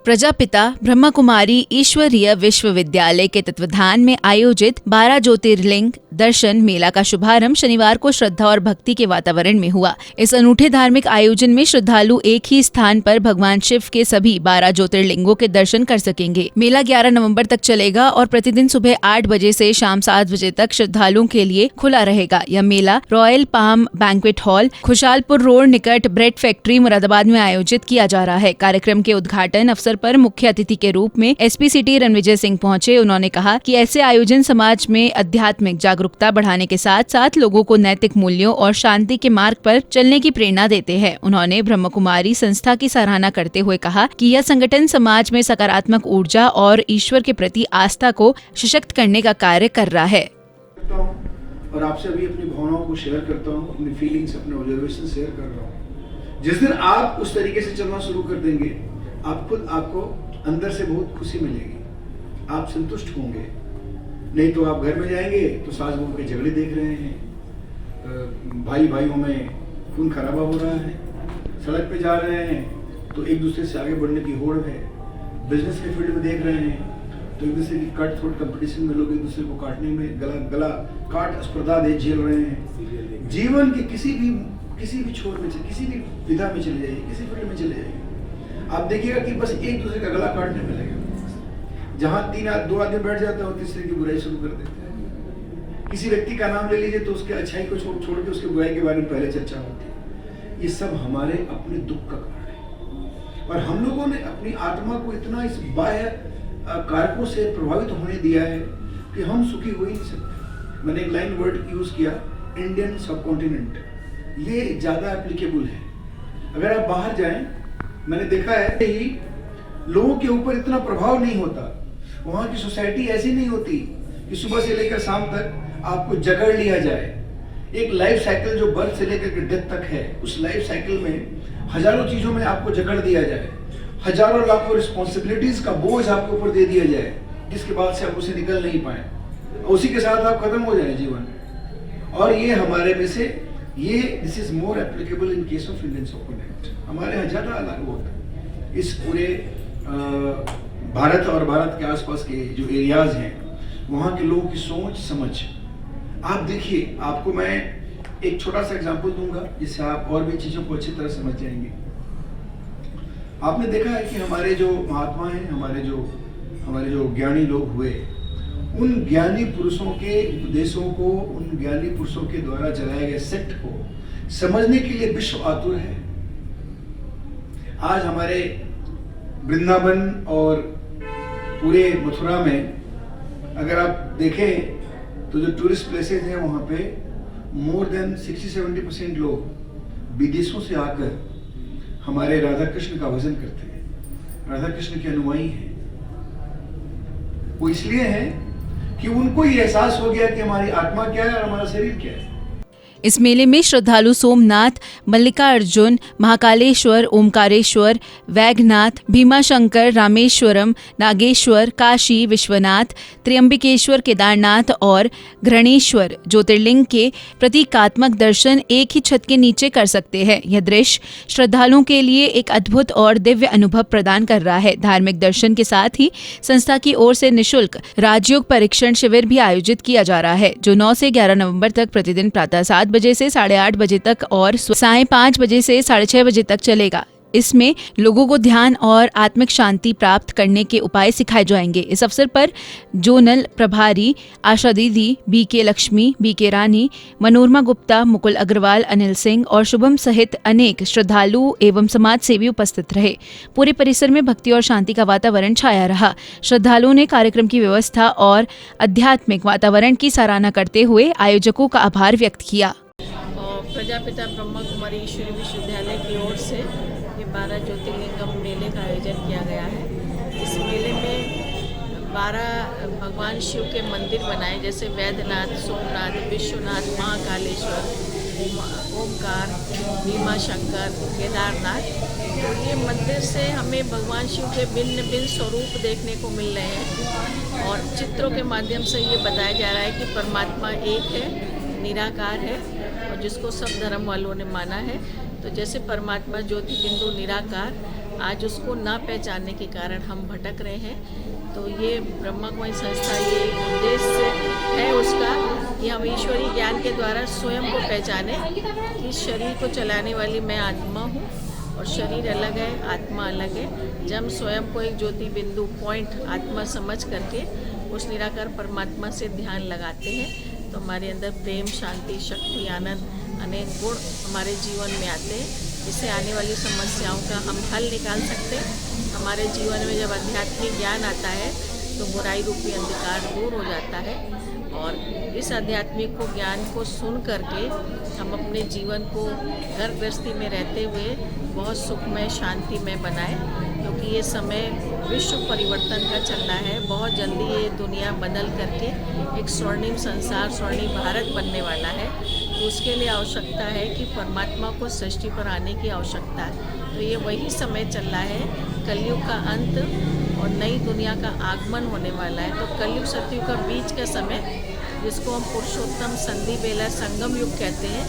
प्रजापिता ब्रह्मा कुमारी ईश्वरीय विश्वविद्यालय के तत्वाधान में आयोजित 12 ज्योतिर्लिंग दर्शन मेला का शुभारंभ शनिवार को श्रद्धा और भक्ति के वातावरण में हुआ। इस अनूठे धार्मिक आयोजन में श्रद्धालु एक ही स्थान पर भगवान शिव के सभी 12 ज्योतिर्लिंगों के दर्शन कर सकेंगे। मेला 11 नवंबर तक चलेगा और प्रतिदिन सुबह 8 बजे से शाम 7 बजे तक श्रद्धालुओं के लिए खुला रहेगा। यह मेला royal palm banquet hall, Khushalpur road निकट ब्रेड फैक्ट्री, मुरादाबाद में आयोजित किया जा रहा है। कार्यक्रम के उद्घाटन अवसर पर मुख्य अतिथि के रूप में एसपी सिटी रणविजय सिंह पहुंचे। उन्होंने कहा कि ऐसे आयोजन समाज में आध्यात्मिक जागरूकता बढ़ाने के साथ साथ लोगों को नैतिक मूल्यों और शांति के मार्ग पर चलने की प्रेरणा देते हैं। उन्होंने ब्रह्म कुमारी संस्था की सराहना करते हुए कहा कि यह संगठन समाज में सकारात्मक ऊर्जा और ईश्वर के प्रति आस्था को सशक्त करने का कार्य कर रहा है। और आपसे भी अपनी भावनाओं को शेयर करता हूँ, अपनी फीलिंग्स, अपने ऑब्जर्वेशन शेयर कर रहा हूँ। जिस दिन आप उस तरीके से चलना शुरू कर देंगे, आपको अंदर से बहुत खुशी मिलेगी, आप संतुष्ट होंगे। नहीं तो आप घर में जाएंगे तो सास बहू के झगड़े देख रहे हैं, भाई भाइयों में खून खराबा हो रहा है, सड़क पे जा रहे हैं तो एक दूसरे से आगे बढ़ने की होड़ है, बिजनेस के फील्ड में देख रहे हैं तो एक दूसरे की कट थ्रोट कंपटीशन में लोग एक दूसरे को काटने में गला काट स्पर्धा दे झेल रहे हैं। जीवन के किसी भी छोर में, किसी भी विधा में चले जाइए, किसी फील्ड में चले जाइए, आप देखिएगा कि बस एक दूसरे का गला काटने में लगे। जहां दो आदमी बैठ जाते हैं, तीसरे की बुराई शुरू कर देते हैं। किसी व्यक्ति का नाम ले लीजिए तो उसके अच्छाई को छोड़ के उसके बुराई के बारे में पहले चर्चा होती है। ये सब हमारे अपने दुख का कारण है और हम लोगों ने अपनी आत्मा को इतना इस बाह्य कारकों से प्रभावित होने दिया है कि हम सुखी हो ही नहीं सकते। मैंने एक लाइन वर्ड यूज किया, इंडियन सबकॉन्टिनेंट। ये ज्यादा एप्लीकेबल है। अगर आप बाहर जाएं, मैंने देखा है ही लोगों के ऊपर इतना प्रभाव नहीं होता। वहां की सोसाइटी ऐसी नहीं होती कि सुबह से लेकर शाम तक आपको जकड़ लिया जाए। एक लाइफ साइकिल जो बर्थ से लेकर के डेथ तक है, उस लाइफ साइकिल में हजारों चीजों में आपको जकड़ दिया जाए, हजारों लाखों रिस्पॉन्सिबिलिटीज का बोझ आपके ऊपर दे दिया जाए, जिसके बाद से आप उसे निकल नहीं पाए, उसी के साथ आप खत्म हो जाए जीवन। और ये हमारे में से this is more applicable in case of Indian subcontinent. हमारे यहाँ ज्यादा लागू होता है। इस पूरे भारत और भारत के आसपास के जो एरियाज हैं, वहाँ के लोगों की सोच समझ, आप देखिए, आपको मैं एक छोटा सा एग्जांपल दूंगा जिससे आप और भी चीजों को अच्छी तरह समझ जाएंगे। आपने देखा है कि हमारे जो महात्मा हैं, हमारे जो ज्ञानी लोग हुए, उन ज्ञानी पुरुषों के उपदेशों को, उन ज्ञानी पुरुषों के द्वारा चलाए गए सेक्ट को समझने के लिए विश्व आतुर है। आज हमारे वृंदावन और पूरे मथुरा में अगर आप देखें तो जो टूरिस्ट प्लेसेस हैं, वहाँ पे मोर देन 60-70% लोग विदेशों से आकर हमारे राधा कृष्ण का भजन करते हैं, राधा कृष्ण के अनुयायी हैं। वो इसलिए हैं कि उनको ये एहसास हो गया कि हमारी आत्मा क्या है और हमारा शरीर क्या है। इस मेले में श्रद्धालु सोमनाथ, मल्लिकार्जुन, महाकालेश्वर, ओमकारेश्वर, वैद्यनाथ, भीमाशंकर, रामेश्वरम, नागेश्वर, काशी विश्वनाथ, त्र्यंबकेश्वर, केदारनाथ और घृणेश्वर ज्योतिर्लिंग के प्रतीकात्मक दर्शन एक ही छत के नीचे कर सकते हैं। यह दृश्य श्रद्धालुओं के लिए एक अद्भुत और दिव्य अनुभव प्रदान कर रहा है। धार्मिक दर्शन के साथ ही संस्था की ओर से निःशुल्क राजयोग परीक्षण शिविर भी आयोजित किया जा रहा है, जो 9 से 11 नवंबर तक प्रतिदिन प्रातः 7 बजे से 8:30 बजे तक और सायं 5 बजे से 6:30 बजे तक चलेगा। इसमें लोगों को ध्यान और आत्मिक शांति प्राप्त करने के उपाय सिखाए जाएंगे। इस अवसर पर जोनल प्रभारी आशा दीदी, बीके लक्ष्मी, बीके रानी, मनोरमा गुप्ता, मुकुल अग्रवाल, अनिल सिंह और शुभम सहित अनेक श्रद्धालु एवं समाज सेवी उपस्थित रहे। पूरे परिसर में भक्ति और शांति का वातावरण छाया रहा। श्रद्धालुओं ने कार्यक्रम की व्यवस्था और आध्यात्मिक वातावरण की सराहना करते हुए आयोजकों का आभार व्यक्त किया। प्रजापिता ब्रह्मा कुमारी ईश्वरीय विश्वविद्यालय की ओर से ये 12 ज्योतिर्लिंगम मेले का आयोजन किया गया है। इस मेले में 12 भगवान शिव के मंदिर बनाए, जैसे वैद्यनाथ, सोमनाथ, विश्वनाथ, महाकालेश्वर, ओमकार, भीमाशंकर, केदारनाथ। तो ये मंदिर से हमें भगवान शिव के भिन्न भिन्न स्वरूप देखने को मिल रहे हैं और चित्रों के माध्यम से ये बताया जा रहा है कि परमात्मा एक है, निराकार है और जिसको सब धर्म वालों ने माना है। तो जैसे परमात्मा ज्योति बिंदु निराकार, आज उसको ना पहचानने के कारण हम भटक रहे हैं। तो ये ब्रह्मा कुमारी संस्था ये उद्देश्य है उसका कि हम ईश्वरीय ज्ञान के द्वारा स्वयं को पहचाने कि शरीर को चलाने वाली मैं आत्मा हूँ और शरीर अलग है, आत्मा अलग है। जब हम स्वयं को एक ज्योति बिंदु पॉइंट आत्मा समझ करके उस निराकार परमात्मा से ध्यान लगाते हैं तो हमारे अंदर प्रेम, शांति, शक्ति, आनंद अनेक गुण हमारे जीवन में आते हैं, जिससे आने वाली समस्याओं का हम हल निकाल सकते हैं। हमारे जीवन में जब आध्यात्मिक ज्ञान आता है तो बुराई रूपी अंधकार दूर हो जाता है और इस आध्यात्मिक को ज्ञान को सुन करके हम अपने जीवन को घर गृहस्थी में रहते हुए बहुत सुखमय, शांतिमय बनाए, क्योंकि ये समय विश्व परिवर्तन का चल रहा है। बहुत जल्दी ये दुनिया बदल करके एक स्वर्णिम संसार, स्वर्णिम भारत बनने वाला है। तो उसके लिए आवश्यकता है कि परमात्मा को सृष्टि पर आने की आवश्यकता है। तो ये वही समय चल रहा है, कलयुग का अंत और नई दुनिया का आगमन होने वाला है। तो कलयुग सतयुग का बीच का समय, जिसको हम पुरुषोत्तम संधि बेला संगम युग कहते हैं,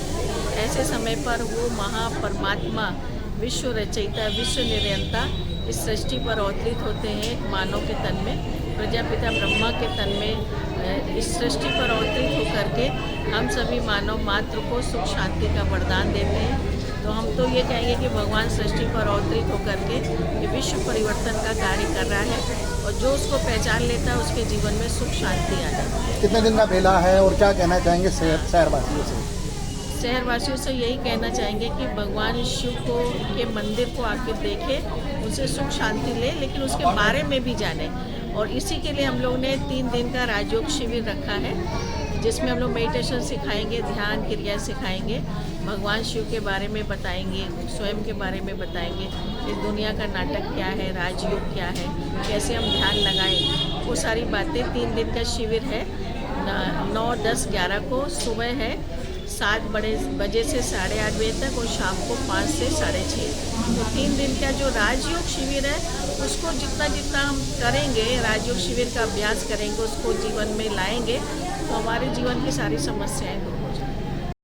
ऐसे समय पर वो महापरमात्मा विश्व रचयिता, विश्व निरंता इस सृष्टि पर अवतरित होते हैं एक मानव के तन में, प्रजापिता ब्रह्मा के तन में इस सृष्टि पर अवतरित होकर के हम सभी मानव मात्र को सुख शांति का वरदान देते हैं। तो हम तो ये कहेंगे कि भगवान सृष्टि पर अवतरित होकर के ये विश्व परिवर्तन का कार्य कर रहा है और जो उसको पहचान लेता है उसके जीवन में सुख शांति आ जाती है। कितने दिन का मेला है और क्या कहना चाहेंगे शहरवासियों से? शहरवासियों से यही कहना चाहेंगे कि भगवान शिव को के मंदिर को आके देखें, उनसे सुख शांति ले, लेकिन उसके बारे में भी जाने। और इसी के लिए हम लोग ने 3 दिन का राजयोग शिविर रखा है, जिसमें हम लोग मेडिटेशन सिखाएंगे, ध्यान क्रिया सिखाएंगे, भगवान शिव के बारे में बताएंगे, स्वयं के बारे में बताएंगे, इस दुनिया का नाटक क्या है, राजयोग क्या है, कैसे हम ध्यान लगाएं, वो सारी बातें। 3 दिन का शिविर है, 9, 10, 11 को सुबह है 7 बजे से 8:30 बजे तक और शाम को 5 से 6:30। तो 3 दिन का जो राजयोग शिविर है उसको जितना जितना हम करेंगे, राजयोग शिविर का अभ्यास करेंगे, उसको जीवन में लाएंगे तो हमारे जीवन की सारी समस्याएं दूर